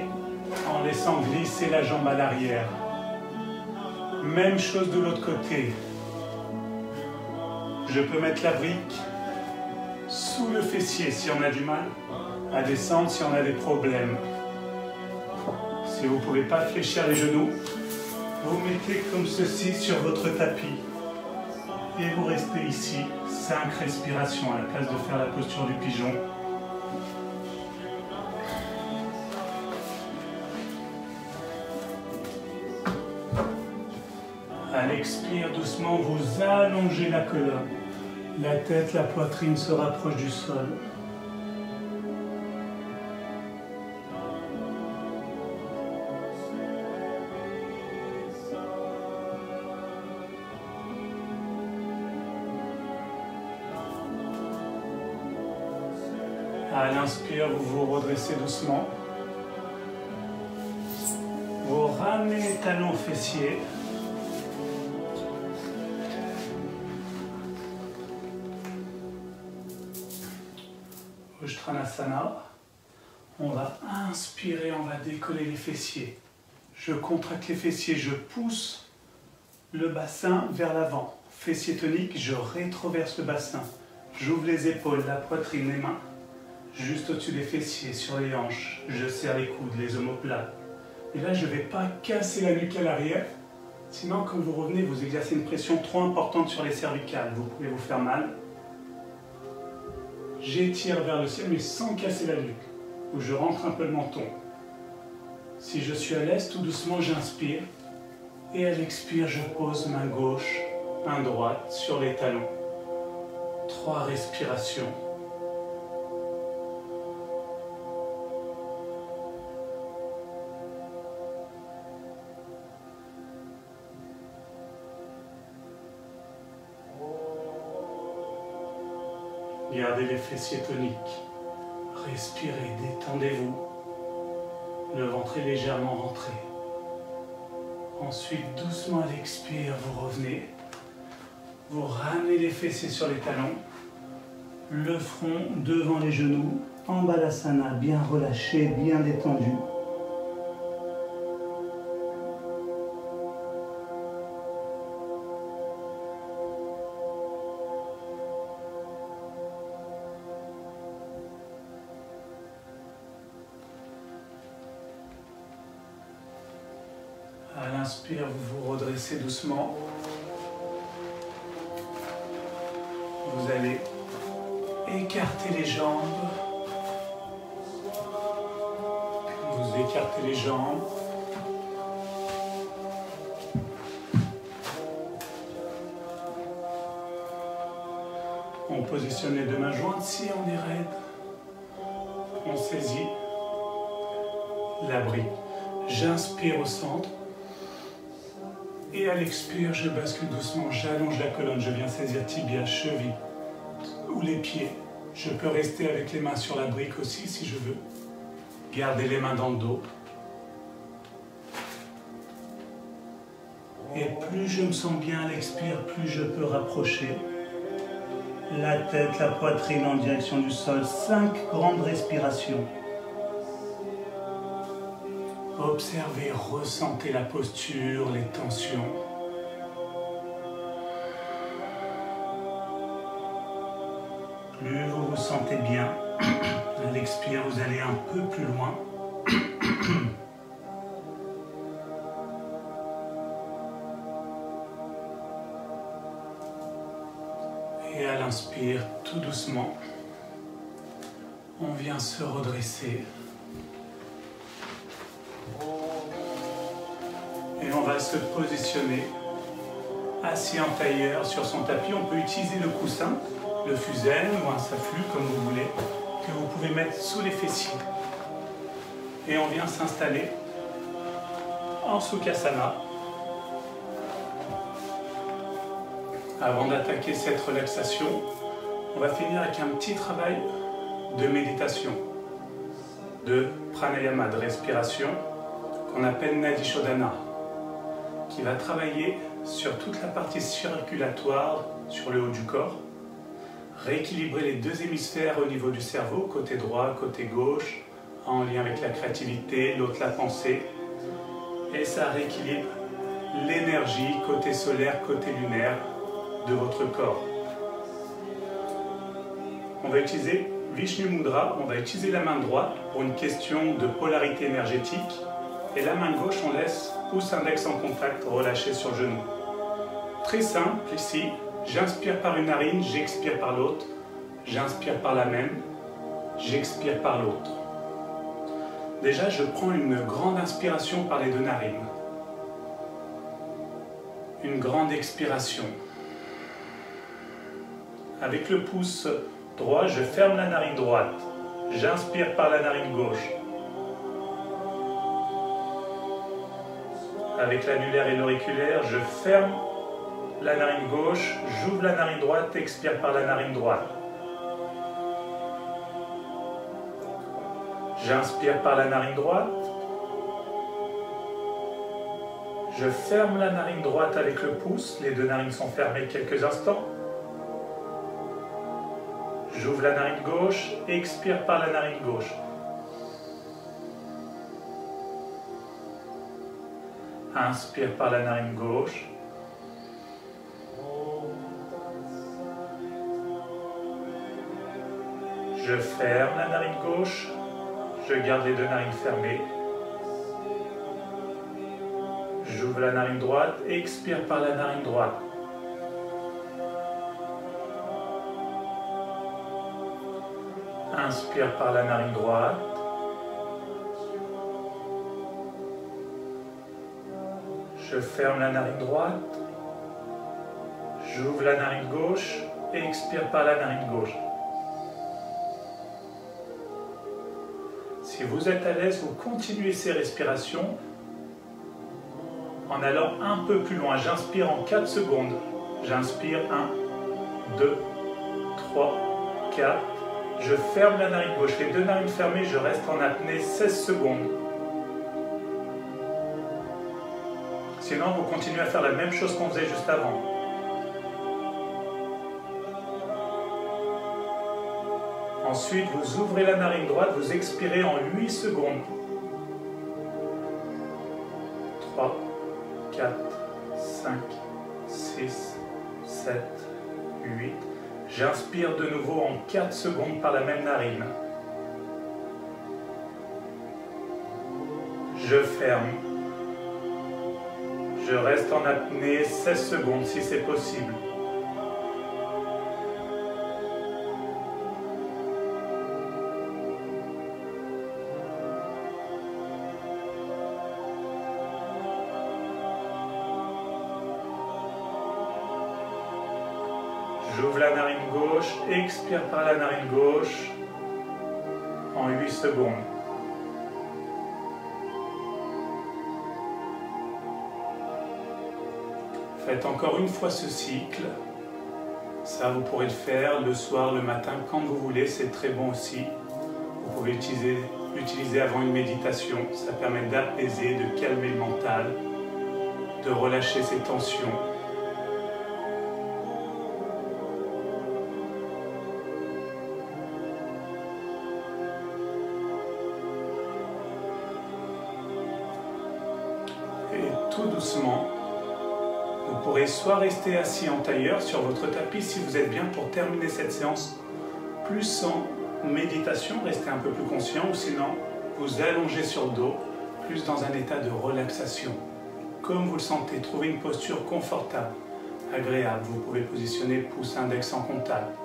en laissant glisser la jambe à l'arrière. Même chose de l'autre côté. Je peux mettre la brique sous le fessier si on a du mal à descendre, si on a des problèmes. Si vous ne pouvez pas fléchir les genoux, vous mettez comme ceci sur votre tapis et vous restez ici, 5 respirations à la place de faire la posture du pigeon. À l'expire, doucement, vous allongez la colonne. La tête, la poitrine se rapproche du sol. À l'inspire, vous vous redressez doucement. Vous ramenez les talons fessiers. Ujjanasana. On va inspirer, on va décoller les fessiers. Je contracte les fessiers, je pousse le bassin vers l'avant. Fessier tonique, je rétroverse le bassin. J'ouvre les épaules, la poitrine, les mains. Juste au-dessus des fessiers, sur les hanches. Je serre les coudes, les omoplates. Et là, je ne vais pas casser la nuque à l'arrière. Sinon, quand vous revenez, vous exercez une pression trop importante sur les cervicales. Vous pouvez vous faire mal. J'étire vers le ciel, mais sans casser la nuque. Ou je rentre un peu le menton. Si je suis à l'aise, tout doucement, j'inspire. Et à l'expire, je pose main gauche, main droite sur les talons. 3 respirations. Gardez les fessiers toniques. Respirez, détendez-vous. Le ventre est légèrement rentré. Ensuite, doucement à l'expire, vous revenez. Vous ramenez les fessiers sur les talons. Le front devant les genoux. En balasana, bien relâché, bien détendu. À l'inspire, vous vous redressez doucement. Vous allez écarter les jambes. Vous écartez les jambes. On positionne les deux mains jointes si on est raide. On saisit l'abri. J'inspire au centre. Et à l'expire, je bascule doucement, j'allonge la colonne, je viens saisir tibia, cheville ou les pieds. Je peux rester avec les mains sur la brique aussi si je veux. Gardez les mains dans le dos. Et plus je me sens bien à l'expire, plus je peux rapprocher la tête, la poitrine en direction du sol. 5 grandes respirations. Observez, ressentez la posture, les tensions. Plus vous vous sentez bien, à l'expire, vous allez un peu plus loin. Et à l'inspire, tout doucement, on vient se redresser. Et on va se positionner assis en tailleur sur son tapis. On peut utiliser le coussin, le fusain ou un saflu comme vous voulez, que vous pouvez mettre sous les fessiers. Et on vient s'installer en Sukhasana. Avant d'attaquer cette relaxation, on va finir avec un petit travail de méditation, de pranayama, de respiration, qu'on appelle Nadi Shodhana, qui va travailler sur toute la partie circulatoire sur le haut du corps, rééquilibrer les deux hémisphères au niveau du cerveau, côté droit, côté gauche, en lien avec la créativité, l'autre la pensée, et ça rééquilibre l'énergie côté solaire, côté lunaire de votre corps. On va utiliser Vishnu Mudra, on va utiliser la main droite pour une question de polarité énergétique, et la main gauche, on laisse pouce index en contact, relâché sur le genou. Très simple ici, j'inspire par une narine, j'expire par l'autre, j'inspire par la même, j'expire par l'autre. Déjà, je prends une grande inspiration par les deux narines. Une grande expiration. Avec le pouce droit, je ferme la narine droite. J'inspire par la narine gauche. Avec l'annulaire et l'auriculaire, je ferme la narine gauche, j'ouvre la narine droite, expire par la narine droite. J'inspire par la narine droite. Je ferme la narine droite avec le pouce, les deux narines sont fermées quelques instants. J'ouvre la narine gauche, expire par la narine gauche. Inspire par la narine gauche. Je ferme la narine gauche. Je garde les deux narines fermées. J'ouvre la narine droite. Expire par la narine droite. Inspire par la narine droite. Je ferme la narine droite. J'ouvre la narine gauche et expire par la narine gauche. Si vous êtes à l'aise, vous continuez ces respirations en allant un peu plus loin. J'inspire en 4 secondes. J'inspire 1, 2, 3, 4, je ferme la narine gauche, les deux narines fermées, je reste en apnée 16 secondes. Sinon, vous continuez à faire la même chose qu'on faisait juste avant. Ensuite, vous ouvrez la narine droite, vous expirez en 8 secondes. 3, 4, 5, 6, 7, 8. J'inspire de nouveau en 4 secondes par la même narine. Je ferme. Je reste en apnée 16 secondes si c'est possible. J'ouvre la narine gauche, expire par la narine gauche en 8 secondes. Faites encore une fois ce cycle. Ça, vous pourrez le faire le soir, le matin, quand vous voulez, c'est très bon aussi. Vous pouvez l'utiliser avant une méditation. Ça permet d'apaiser, de calmer le mental, de relâcher ses tensions. Et tout doucement, vous pourrez soit rester assis en tailleur sur votre tapis si vous êtes bien pour terminer cette séance, plus en méditation, restez un peu plus conscient, ou sinon vous allongez sur le dos, plus dans un état de relaxation. Comme vous le sentez, trouvez une posture confortable, agréable. Vous pouvez positionner pouce index en contact,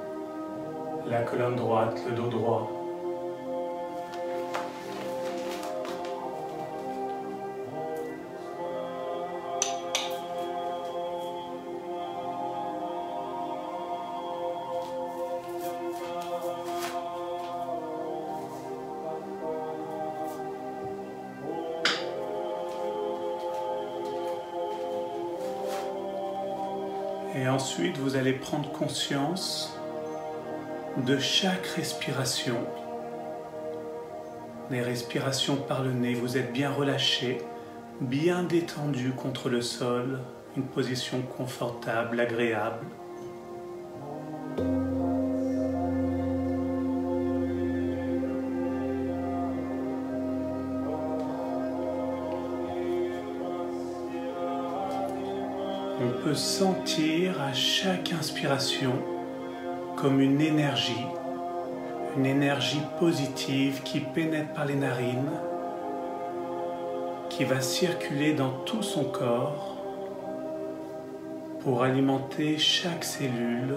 la colonne droite, le dos droit. Et ensuite, vous allez prendre conscience de chaque respiration. Les respirations par le nez, vous êtes bien relâché, bien détendu contre le sol, une position confortable, agréable. On peut sentir à chaque inspiration comme une énergie positive qui pénètre par les narines, qui va circuler dans tout son corps pour alimenter chaque cellule.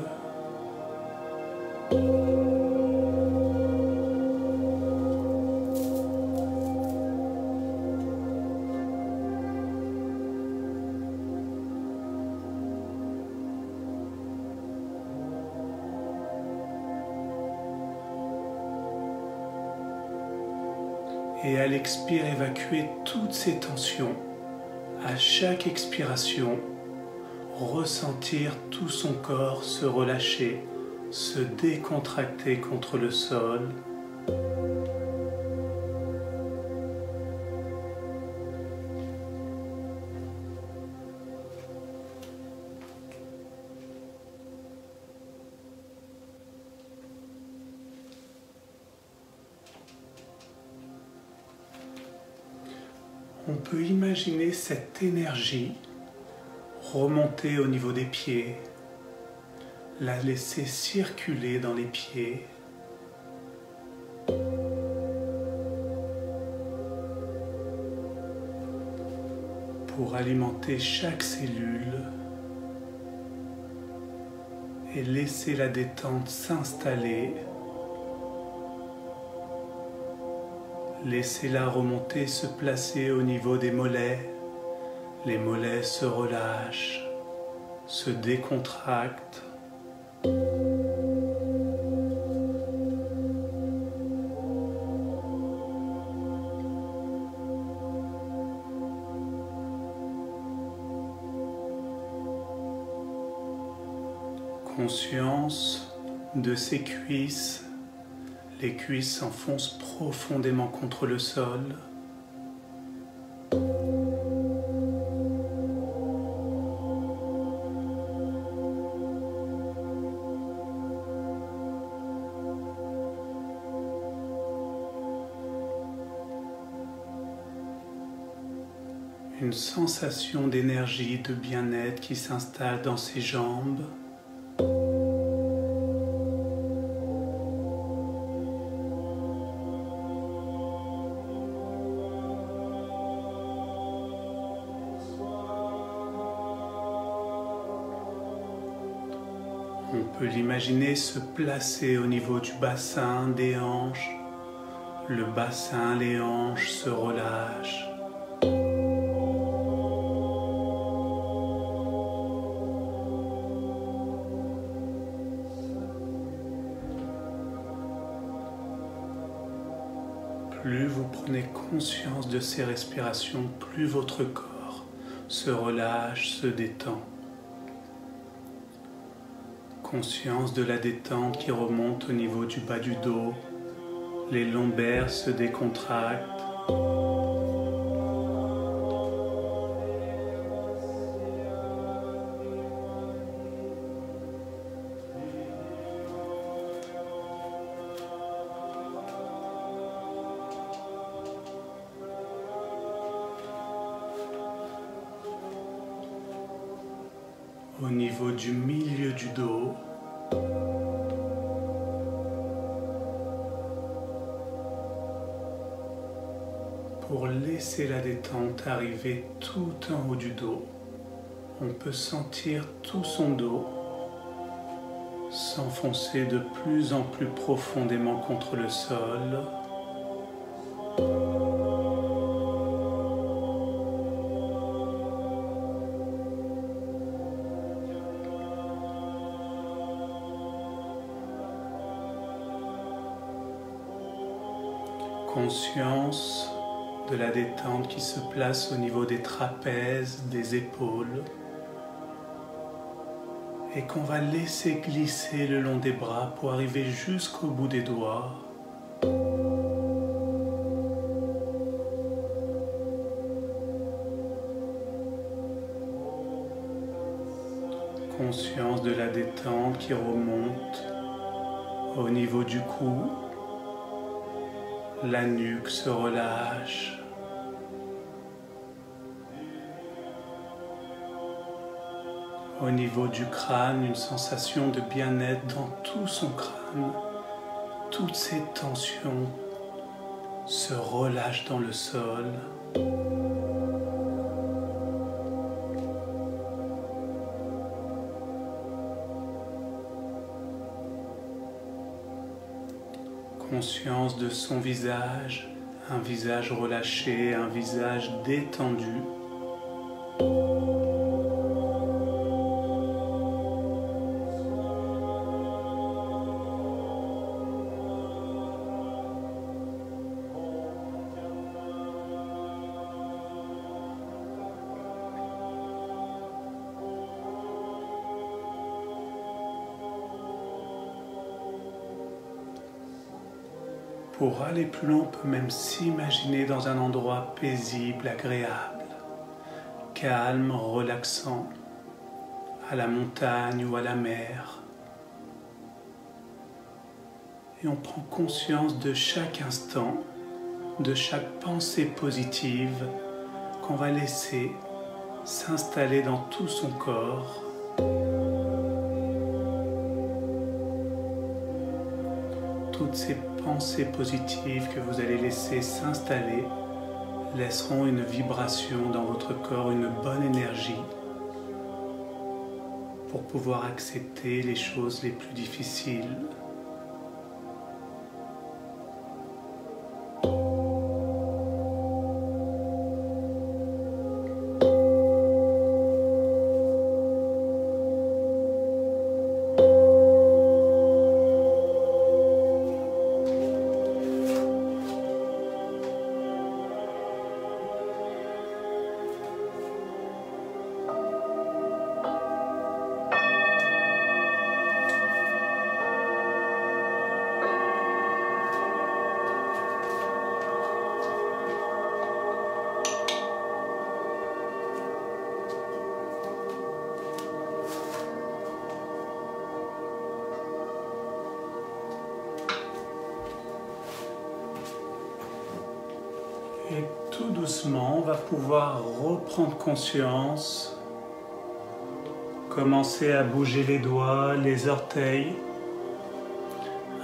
Et à l'expire, évacuer toutes ces tensions. À chaque expiration, ressentir tout son corps se relâcher, se décontracter contre le sol. On peut imaginer cette énergie remonter au niveau des pieds, la laisser circuler dans les pieds, pour alimenter chaque cellule et laisser la détente s'installer. Laissez-la remonter, se placer au niveau des mollets. Les mollets se relâchent, se décontractent. Conscience de ses cuisses. Les cuisses s'enfoncent profondément contre le sol. Une sensation d'énergie, de bien-être qui s'installe dans ses jambes. On peut l'imaginer se placer au niveau du bassin, des hanches. Le bassin, les hanches se relâchent. Plus vous prenez conscience de ces respirations, plus votre corps se relâche, se détend. Conscience de la détente qui remonte au niveau du bas du dos. Les lombaires se décontractent. Au niveau du milieu du dos, pour laisser la détente arriver tout en haut du dos, on peut sentir tout son dos s'enfoncer de plus en plus profondément contre le sol. Conscience de la détente qui se place au niveau des trapèzes, des épaules et qu'on va laisser glisser le long des bras pour arriver jusqu'au bout des doigts. Conscience de la détente qui remonte au niveau du cou. La nuque se relâche. Au niveau du crâne, une sensation de bien-être dans tout son crâne. Toutes ces tensions se relâchent dans le sol. Conscience de son visage, un visage relâché, un visage détendu. Pour aller plus loin, on peut même s'imaginer dans un endroit paisible, agréable, calme, relaxant, à la montagne ou à la mer. Et on prend conscience de chaque instant, de chaque pensée positive qu'on va laisser s'installer dans tout son corps. Toutes ces pensées positives que vous allez laisser s'installer laisseront une vibration dans votre corps, une bonne énergie pour pouvoir accepter les choses les plus difficiles. doucement, on va pouvoir reprendre conscience, commencer à bouger les doigts, les orteils.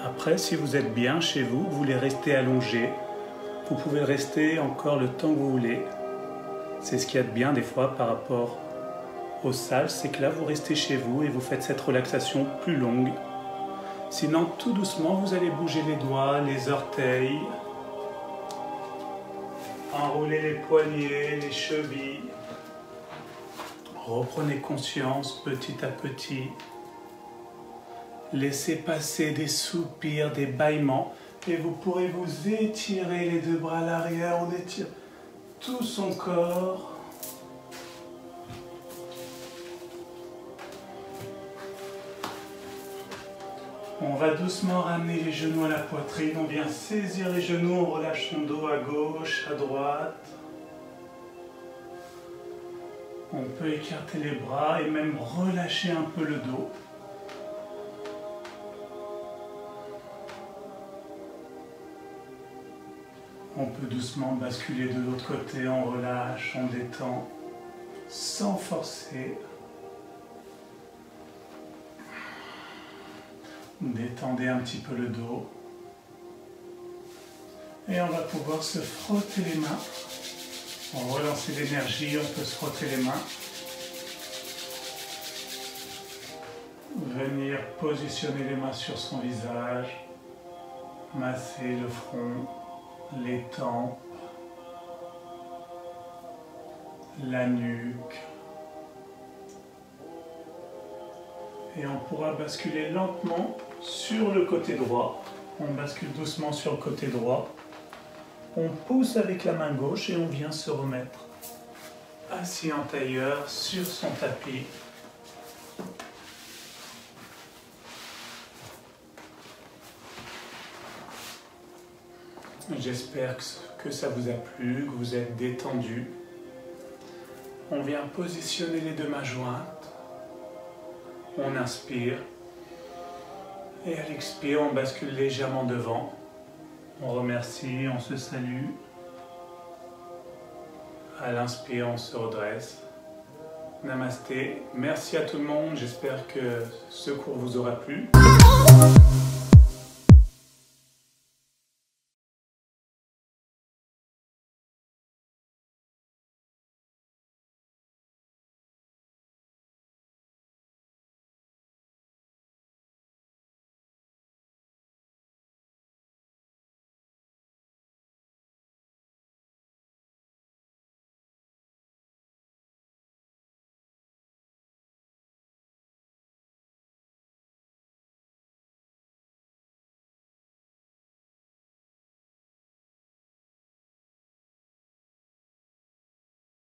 Après, si vous êtes bien chez vous, vous voulez rester allongé, vous pouvez rester encore le temps que vous voulez. C'est ce qu'il y a de bien des fois par rapport aux salles, c'est que là vous restez chez vous et vous faites cette relaxation plus longue. Sinon, tout doucement, vous allez bouger les doigts, les orteils, enrouler les poignets, les chevilles. Reprenez conscience petit à petit. Laissez passer des soupirs, des bâillements. Et vous pourrez vous étirer les deux bras à l'arrière. On étire tout son corps. On va doucement ramener les genoux à la poitrine. On vient saisir les genoux. On relâche son dos à gauche, à droite. On peut écarter les bras et même relâcher un peu le dos. On peut doucement basculer de l'autre côté, on relâche, on détend, sans forcer. Détendez un petit peu le dos. Et on va pouvoir se frotter les mains. On relance l'énergie, on peut se frotter les mains. Venir positionner les mains sur son visage. Masser le front, les tempes, la nuque. Et on pourra basculer lentement sur le côté droit. On bascule doucement sur le côté droit. On pousse avec la main gauche et on vient se remettre assis en tailleur sur son tapis. J'espère que ça vous a plu, que vous êtes détendu. On vient positionner les deux mains jointes. On inspire. Et à l'expire, on bascule légèrement devant. On remercie, on se salue. À l'inspire, on se redresse. Namasté. Merci à tout le monde. J'espère que ce cours vous aura plu.